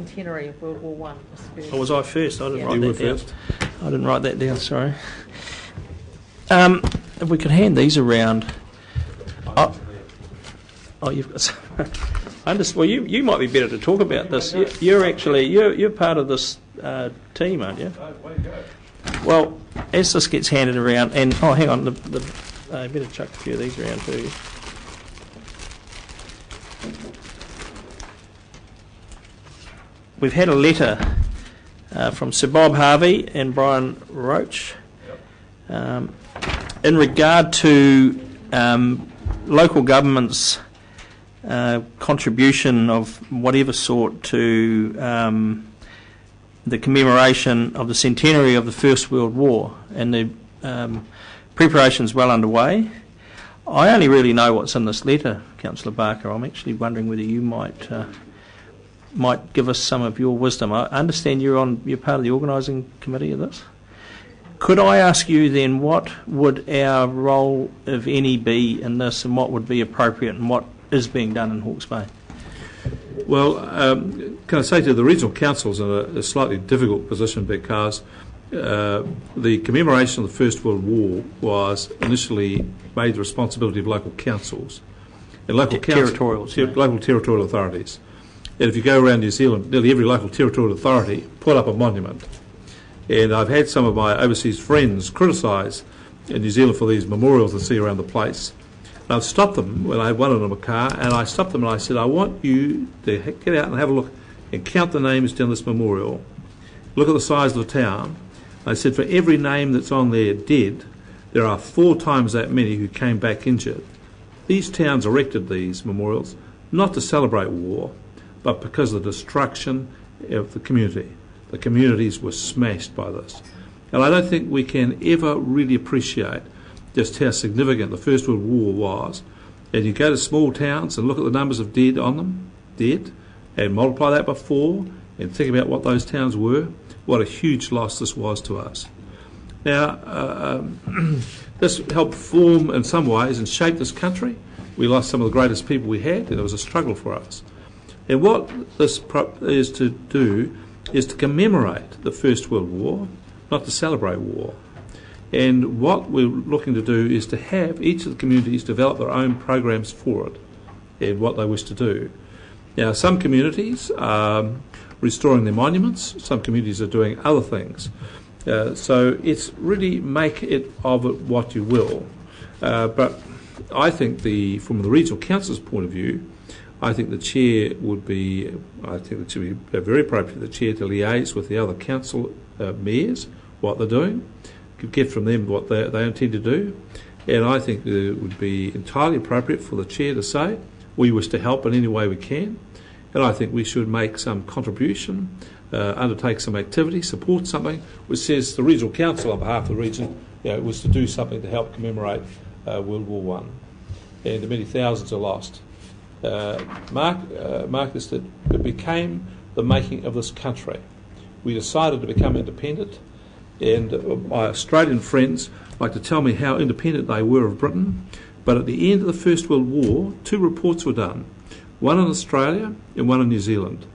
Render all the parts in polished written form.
centenary of World War One was first. Oh, was I first? I didn't write You were that down. first. I didn't write that down, sorry. If we could hand these around. Oh, you've got some. Well, you might be better to talk about this. You're part of this team, aren't you? Well, as this gets handed around, and hang on, I better chuck a few of these around too. We've had a letter from Sir Bob Harvey and Brian Roach in regard to local government's contribution of whatever sort to the commemoration of the centenary of the First World War, and the preparations well underway. I only really know what's in this letter, Councillor Barker. I'm actually wondering whether you might give us some of your wisdom. I understand you're part of the organising committee of this. Could I ask you then, what would our role, if any, be in this, and what would be appropriate, and what is being done in Hawke's Bay? Well, can I say to the regional councils in a slightly difficult position, because the commemoration of the First World War was initially made the responsibility of local councils and local territorial authorities. And if you go around New Zealand, nearly every local territorial authority put up a monument. And I've had some of my overseas friends criticise in New Zealand for these memorials they see around the place. And I've stopped them when I had one of them in a car, and I stopped them and I said, I want you to get out and have a look and count the names down this memorial. Look at the size of the town. I said, for every name that's on there dead, there are 4 times that many who came back injured. These towns erected these memorials not to celebrate war, but because of the destruction of the community. The communities were smashed by this. And I don't think we can ever really appreciate just how significant the First World War was. And you go to small towns and look at the numbers of dead on them, and multiply that by 4, and think about what those towns were, what a huge loss this was to us. Now, this helped form in some ways and shape this country. We lost some of the greatest people we had, and it was a struggle for us. And what this is to do is to commemorate the First World War, not to celebrate war. And what we're looking to do is to have each of the communities develop their own programs for it and what they wish to do. Now, some communities are restoring their monuments, some communities are doing other things. So it's really make it of it what you will. But I think from the regional council's point of view, I think the chair would be, it should be very appropriate for the chair to liaise with the other council mayors, what they're doing, get from them what they intend to do. And I think it would be entirely appropriate for the chair to say, we wish to help in any way we can. And I think we should make some contribution, undertake some activity, support something which says the regional council on behalf of the region was to do something to help commemorate World War One. And many thousands are lost. Marcus, that it became the making of this country. We decided to become independent, and my Australian friends like to tell me how independent they were of Britain, but at the end of the First World War, 2 reports were done, one in Australia and one in New Zealand.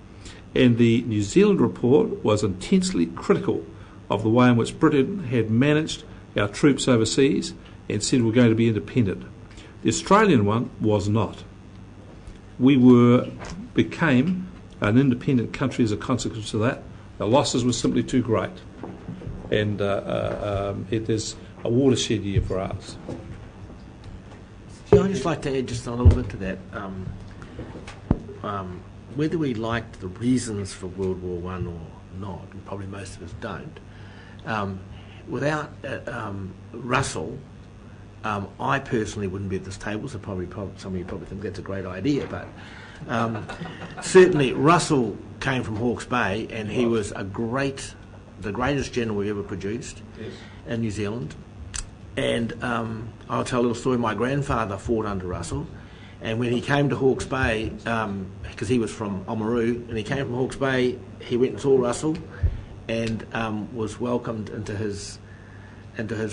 And the New Zealand report was intensely critical of the way in which Britain had managed our troops overseas and said we're going to be independent. The Australian one was not. We became an independent country as a consequence of that. The losses were simply too great. And it is a watershed year for us. Yeah, I'd just like to add just a little bit to that. Whether we liked the reasons for World War One or not, and probably most of us don't, without Russell, I personally wouldn't be at this table, so probably some of you probably think that's a great idea, but certainly Russell came from Hawke's Bay, and he was the greatest general we ever produced in New Zealand. And I'll tell a little story. My grandfather fought under Russell, and when he came to Hawke's Bay, because he was from Oamaru, and he came from Hawke's Bay, he went and saw Russell and was welcomed into his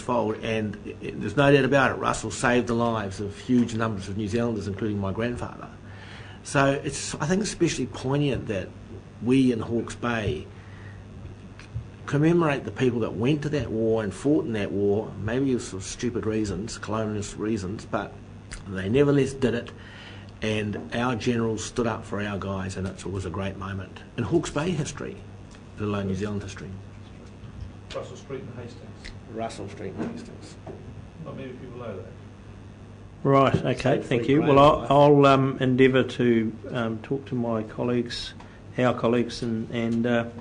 fold, and there's no doubt about it, Russell saved the lives of huge numbers of New Zealanders, including my grandfather. So I think it's especially poignant that we in Hawke's Bay commemorate the people that went to that war and fought in that war, maybe for stupid reasons, colonialist reasons, but they nevertheless did it, and our generals stood up for our guys, and it was a great moment in Hawke's Bay history, let alone New Zealand history. Russell Street in Hastings. Russell Street in Hastings. Not many people know that. Right, okay, thank you. Well, I'll endeavour to talk to my colleagues, our colleagues, and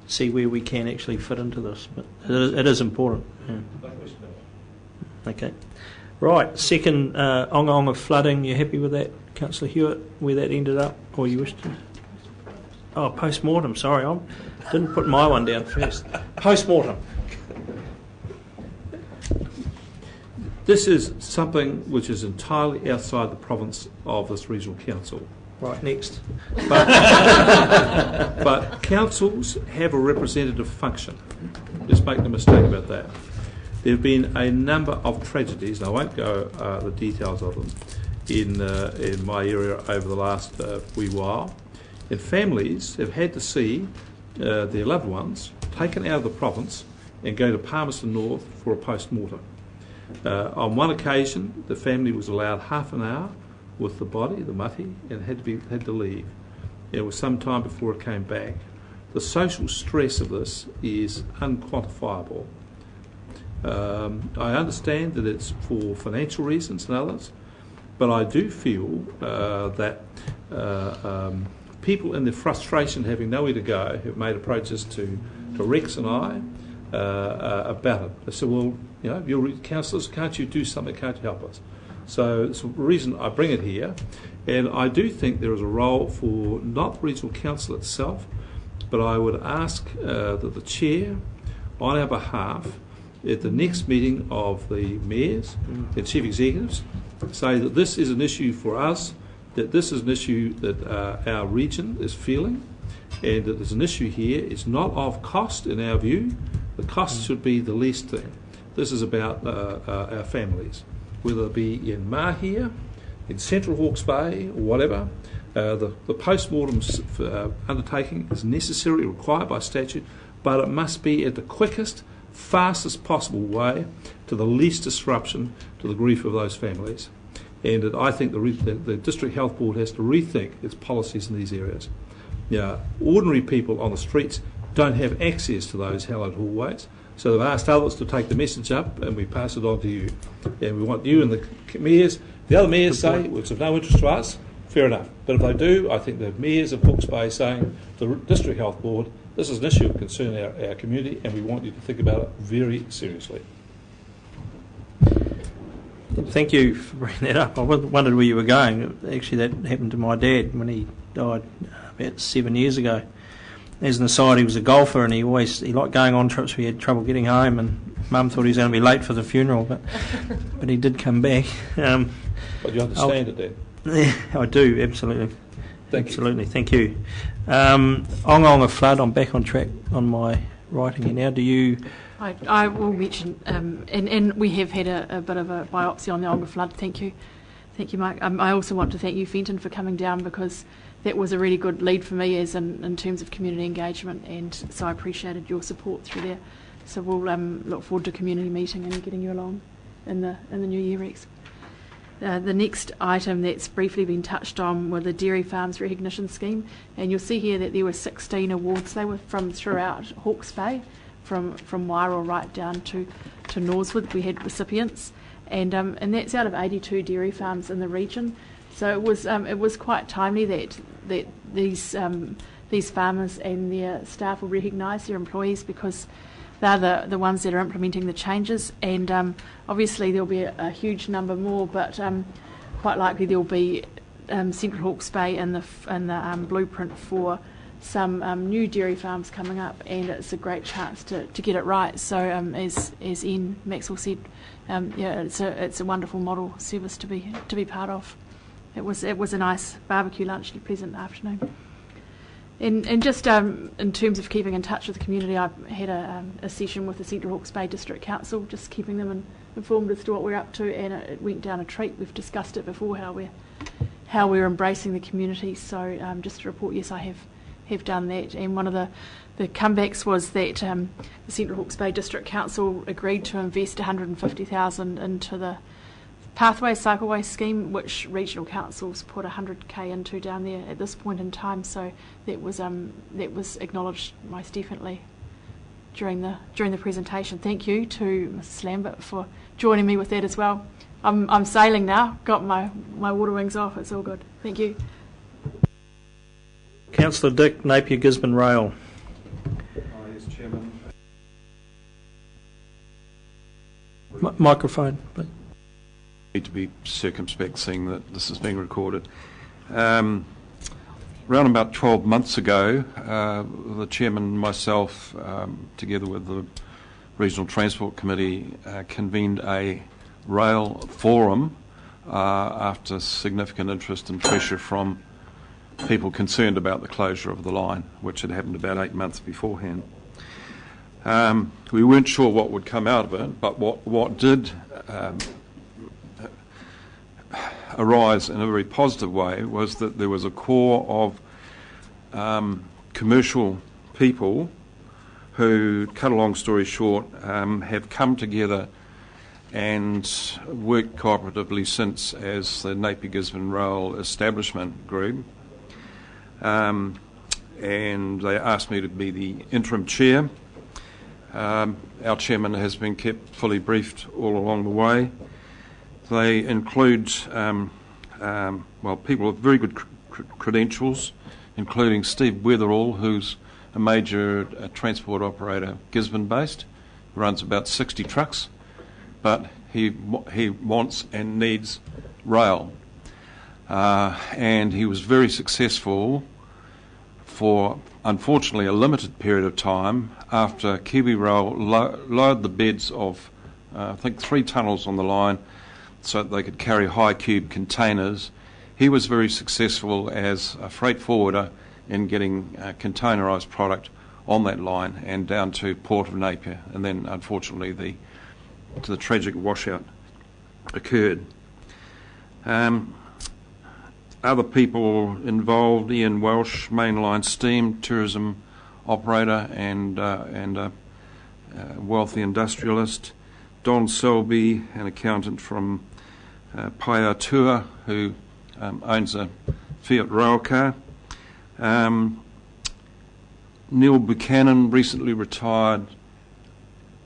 see where we can actually fit into this. But it is important. Yeah. No question about it. Okay. Right, second, onga flooding. You happy with that, Councillor Hewitt, where that ended up? Or you wish to? Oh, post-mortem, sorry. I didn't put my one down first. Post-mortem. This is something which is entirely outside the province of this regional council. Right, next. But councils have a representative function. Just make no mistake about that. There have been a number of tragedies, and I won't go the details of them, in my area over the last wee while. And families have had to see their loved ones taken out of the province and go to Palmerston North for a post-mortem. On one occasion, the family was allowed half an hour with the body, the mati, and had to leave. It was some time before it came back. The social stress of this is unquantifiable. I understand that it's for financial reasons and others, but I do feel that people in their frustration, having nowhere to go, have made approaches to Rex and I about it. They said, well, you know, you're councillors, can't you do something, can't you help us? So it's the reason I bring it here. And I do think there is a role for not the regional council itself, but I would ask that the chair, on our behalf, at the next meeting of the mayors and chief executives, say that this is an issue for us, that this is an issue that our region is feeling, and that there's an issue here. It's not of cost in our view. The cost should be the least thing. This is about our families, whether it be in Mahia, in Central Hawke's Bay, or whatever. The post-mortem undertaking is necessary, required by statute, but it must be at the quickest, fastest possible way to the least disruption to the grief of those families. And I think the District Health Board has to rethink its policies in these areas. Now, ordinary people on the streets don't have access to those hallowed hallways, so they've asked others to take the message up, and we pass it on to you. And we want you and the mayors, the other mayors say, well, it's of no interest to us, fair enough. But if they do, I think the mayors of Hawke's Bay saying to the District Health Board, this is an issue of concern in our community, and we want you to think about it very seriously. Thank you for bringing that up. I wondered where you were going. Actually, that happened to my dad when he died about 7 years ago. As an aside, he was a golfer, and he liked going on trips. We had trouble getting home, and Mum thought he was going to be late for the funeral, but he did come back. But you understand it then? Yeah, I do, absolutely. Absolutely, thank you. Onga flood, I'm back on track on my writing here now. Do you... I will mention, and we have had a bit of a biopsy on the Onga flood. Thank you, Mike. I also want to thank you, Fenton, for coming down, because that was a really good lead for me as in terms of community engagement, and so I appreciated your support through there. So we'll look forward to community meeting and getting you along in the new year, Rex. The next item that's briefly been touched on were the Dairy Farms Recognition Scheme, and you'll see here that there were 16 awards. They were from throughout Hawke's Bay, from Wairoa right down to Norsewood. We had recipients, and that's out of 82 dairy farms in the region. So it was quite timely that these farmers and their staff will recognise their employees, because they're the ones that are implementing the changes, and obviously there'll be a huge number more, but quite likely there'll be Central Hawke's Bay in the blueprint for some new dairy farms coming up, and it's a great chance to get it right. So as Ian Maxwell said, it's a wonderful model service to be part of. It was a nice barbecue lunch, pleasant afternoon. And just in terms of keeping in touch with the community, I had a session with the Central Hawke's Bay District Council, just keeping them informed as to what we're up to, and it went down a treat. We've discussed it before, how we're embracing the community. So just to report, yes, I have have done that. And one of the comebacks was that the Central Hawke's Bay District Council agreed to invest $150,000 into the Pathways Cycleways scheme, which regional councils put $100K into down there at this point in time. So that was acknowledged most definitely during the presentation. Thank you to Mrs. Lambert for joining me with that as well. I'm sailing now. Got my water wings off. It's all good. Thank you. Councillor Dick, Napier Gisborne Rail. Yes, Chairman. Microphone, please. Need to be circumspect, seeing that this is being recorded. Around about 12 months ago, the Chairman and myself, together with the Regional Transport Committee, convened a rail forum after significant interest and pressure from people concerned about the closure of the line, which had happened about 8 months beforehand. We weren't sure what would come out of it, but what did arise in a very positive way was that there was a core of commercial people who, cut a long story short, have come together and worked cooperatively since as the Napier Gisborne Rail Establishment Group. And they asked me to be the interim chair. Our chairman has been kept fully briefed all along the way. They include people with very good credentials, including Steve Weatherall, who's a major transport operator, Gisborne-based, runs about 60 trucks, but he wants and needs rail. And he was very successful for, unfortunately, a limited period of time after Kiwi Rail lowered the beds of, I think, 3 tunnels on the line so that they could carry high cube containers. He was very successful as a freight forwarder in getting containerised product on that line and down to Port of Napier, and then unfortunately the tragic washout occurred. Other people involved: Ian Welsh, mainline steam tourism operator and a wealthy industrialist; Don Selby, an accountant from Paiatua, who owns a Fiat railcar; Neil Buchanan, recently retired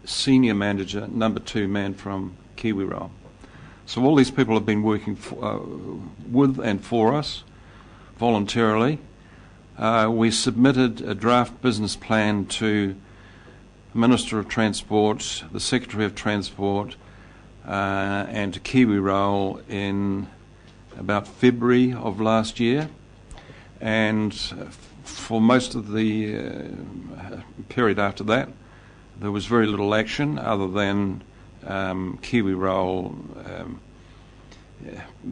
senior manager, number 2 man from Kiwi Rail. So all these people have been working with and for us voluntarily. We submitted a draft business plan to the Minister of Transport, the Secretary of Transport, and to Kiwi Rail in about February of last year. And for most of the period after that, there was very little action other than Kiwi Rail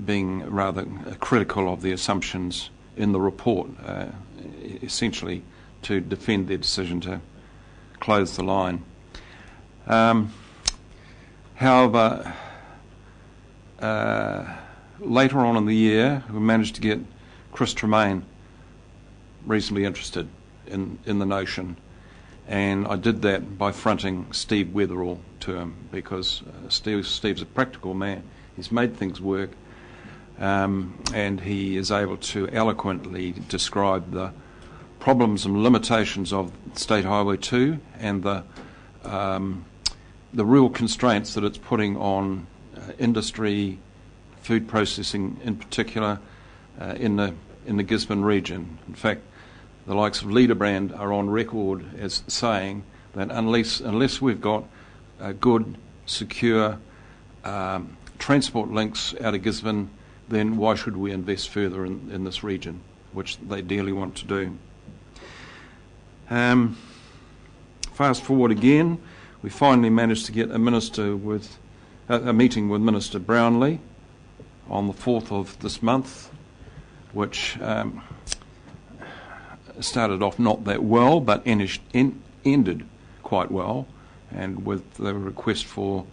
being rather critical of the assumptions in the report, essentially to defend their decision to close the line. However, later on in the year, we managed to get Chris Tremaine reasonably interested in the notion, and I did that by fronting Steve Weatherall to him, because Steve's a practical man. He's made things work, and he is able to eloquently describe the problems and limitations of State Highway 2 and the real constraints that it's putting on industry, food processing in particular, in the Gisborne region. In fact, the likes of Leaderbrand are on record as saying that unless we've got good, secure transport links out of Gisborne, then why should we invest further in this region, which they dearly want to do. Fast forward again, we finally managed to get a meeting with Minister Brownlee on the 4th of this month, which started off not that well, but ended quite well, and with the request for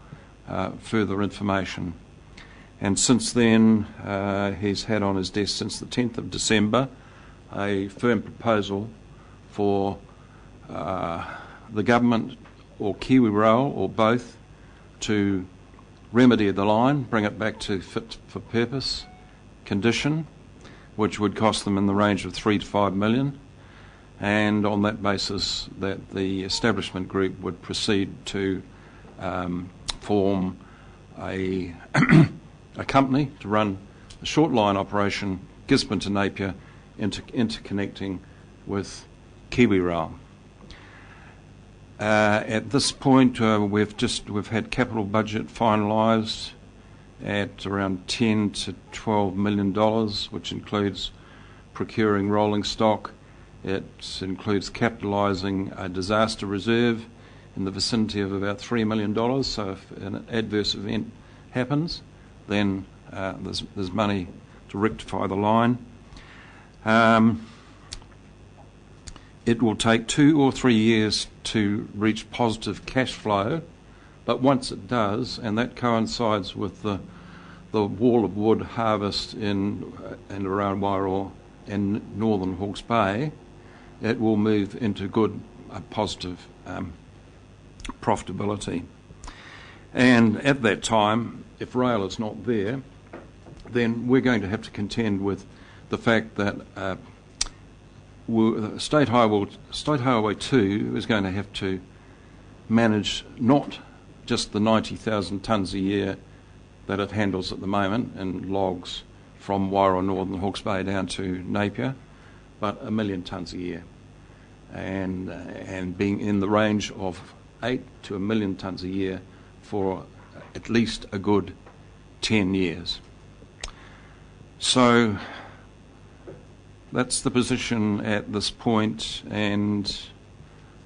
further information. And since then, he's had on his desk since the 10th of December a firm proposal for the government or Kiwi Rail or both to remedy the line, bring it back to fit for purpose condition, which would cost them in the range of 3 to 5 million, and on that basis that the establishment group would proceed to form a company to run a short line operation, Gisborne to Napier, interconnecting with Kiwi Rail. At this point, we've had capital budget finalised at around $10 to $12 million, which includes procuring rolling stock. It includes capitalising a disaster reserve in the vicinity of about $3 million. So if an adverse event happens, then there's money to rectify the line. It will take 2 or 3 years to reach positive cash flow, but once it does, and that coincides with the wall of wood harvest in and around Wairoa and northern Hawke's Bay, it will move into good, positive profitability. And at that time, if rail is not there, then we're going to have to contend with the fact that State Highway 2 is going to have to manage not just the 90,000 tonnes a year that it handles at the moment in logs from Wairoa northern Hawke's Bay down to Napier, but 1 million tonnes a year, and being in the range of 8 to 1 million tonnes a year for at least a good 10 years. So that's the position at this point, and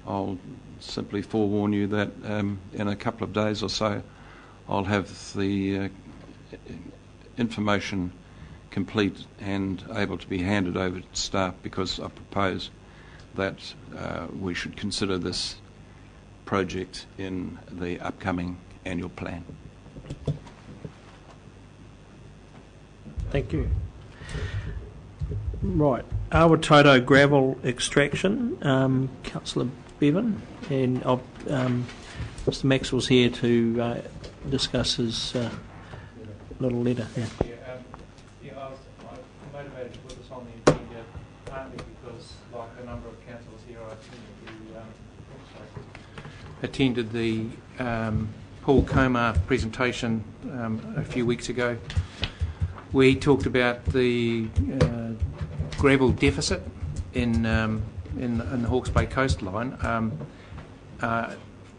I'll simply forewarn you that in a couple of days or so I'll have the information complete and able to be handed over to staff, because I propose that we should consider this project in the upcoming annual plan. Thank you. Right, Awatoto gravel extraction, Councillor Bevan, and Mr. Maxwell's here to discuss his little letter. Yeah. I was motivated to put this on the agenda partly because, like a number of councillors here, I attended the Paul Comar presentation a few weeks ago. We talked about the gravel deficit in the Hawke's Bay coastline, and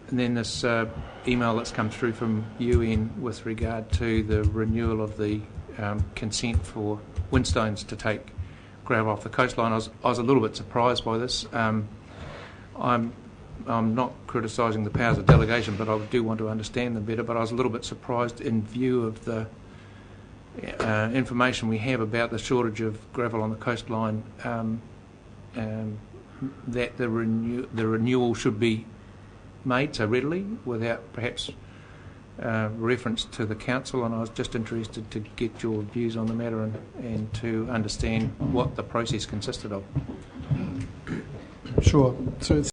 then this email that's come through from UN with regard to the renewal of the consent for Windstones to take gravel off the coastline. I was a little bit surprised by this. I'm not criticising the powers of delegation, but I do want to understand them better. But I was a little bit surprised in view of the information we have about the shortage of gravel on the coastline, that the renewal should be made so readily without perhaps reference to the council, and I was just interested to get your views on the matter and to understand what the process consisted of. Sure. So it's